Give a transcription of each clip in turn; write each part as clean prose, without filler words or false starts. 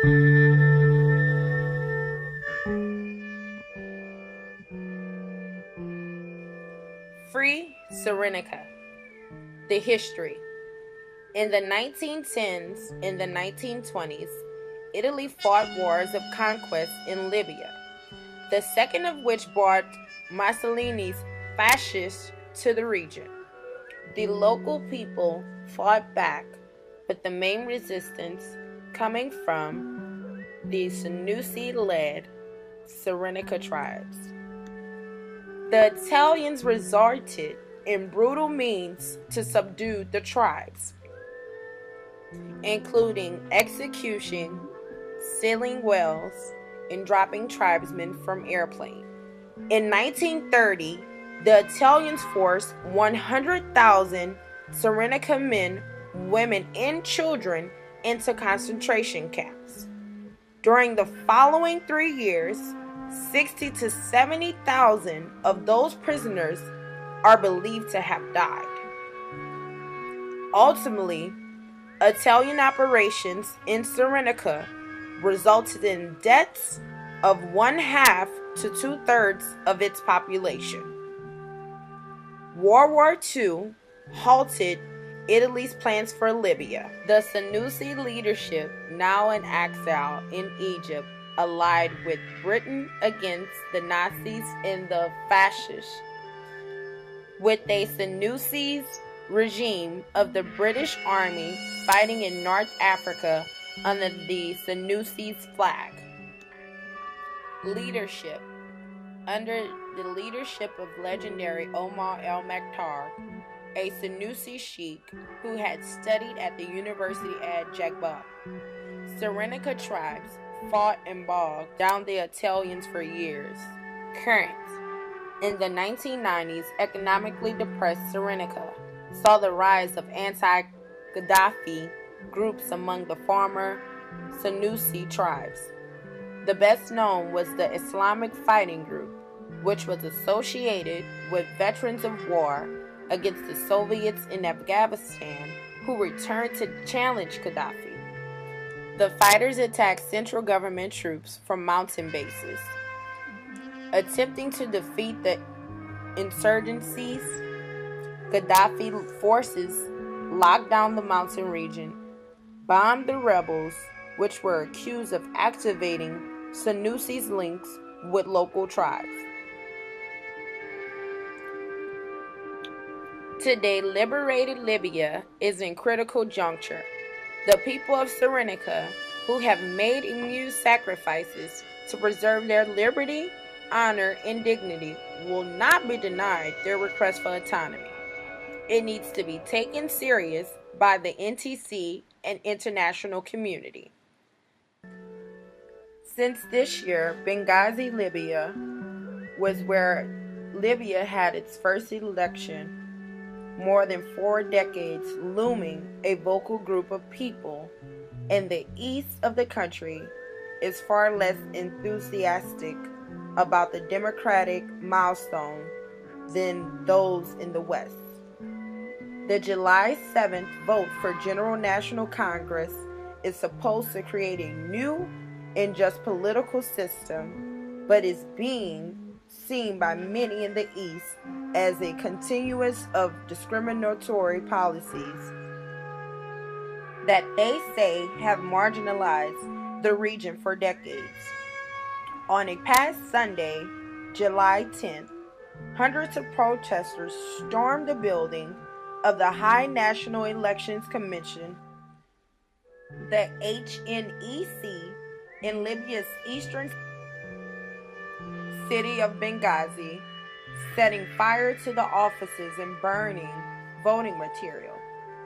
Free Cyrenaica. The history. In the 1910s and the 1920s, Italy fought wars of conquest in Libya, the second of which brought Mussolini's fascists to the region. The local people fought back, with the main resistance coming from the Senussi-led Cyrenaica tribes. The Italians resorted in brutal means to subdue the tribes, including execution, sealing wells, and dropping tribesmen from airplanes. In 1930, the Italians forced 100,000 Cyrenaica men, women, and children into concentration camps. During the following 3 years, 60 to 70,000 of those prisoners are believed to have died. Ultimately, Italian operations in Cyrenaica resulted in deaths of 1/2 to 2/3 of its population. World War II halted Italy's plans for Libya. The Senussi leadership, now in exile in Egypt, allied with Britain against the Nazis and the fascists, with a Senussi regime of the British Army fighting in North Africa under the Senussi's flag. Leadership. Under the leadership of legendary Omar el-Makhtar, a Senussi sheikh who had studied at the University at Jaballa, Cyrenaica tribes fought and bogged down the Italians for years. Current. In the 1990s, economically depressed Cyrenaica saw the rise of anti-Gaddafi groups among the former Senussi tribes. The best known was the Islamic Fighting Group, which was associated with veterans of war against the Soviets in Afghanistan who returned to challenge Gaddafi. The fighters attacked central government troops from mountain bases, attempting to defeat the insurgencies. Gaddafi forces locked down the mountain region, bombed the rebels, which were accused of activating Senussi's links with local tribes. Today, liberated Libya is in critical juncture. The people of Cyrenaica, who have made immense sacrifices to preserve their liberty, honor, and dignity, will not be denied their request for autonomy. It needs to be taken serious by the NTC and international community. Since this year, Benghazi, Libya, was where Libya had its first election, more than 4 decades looming, a vocal group of people in the east of the country is far less enthusiastic about the democratic milestone than those in the west. The July 7th vote for General National Congress is supposed to create a new and just political system, but is being seen by many in the East as a continuance of discriminatory policies that they say have marginalized the region for decades. On a past Sunday, July 10th, hundreds of protesters stormed the building of the High National Elections Commission, the HNEC, in Libya's eastern city of Benghazi, setting fire to the offices and burning voting material.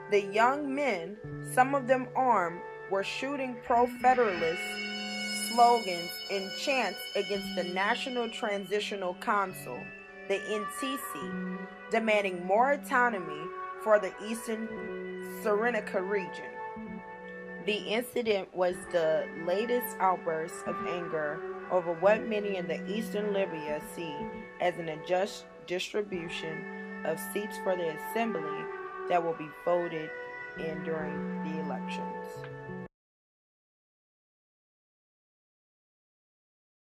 The young men, some of them armed, were shooting pro-federalist slogans and chants against the National Transitional Council, the NTC, demanding more autonomy for the eastern Cyrenaica region. The incident was the latest outburst of anger over what many in the eastern Libya see as an unjust distribution of seats for the assembly that will be voted in during the elections.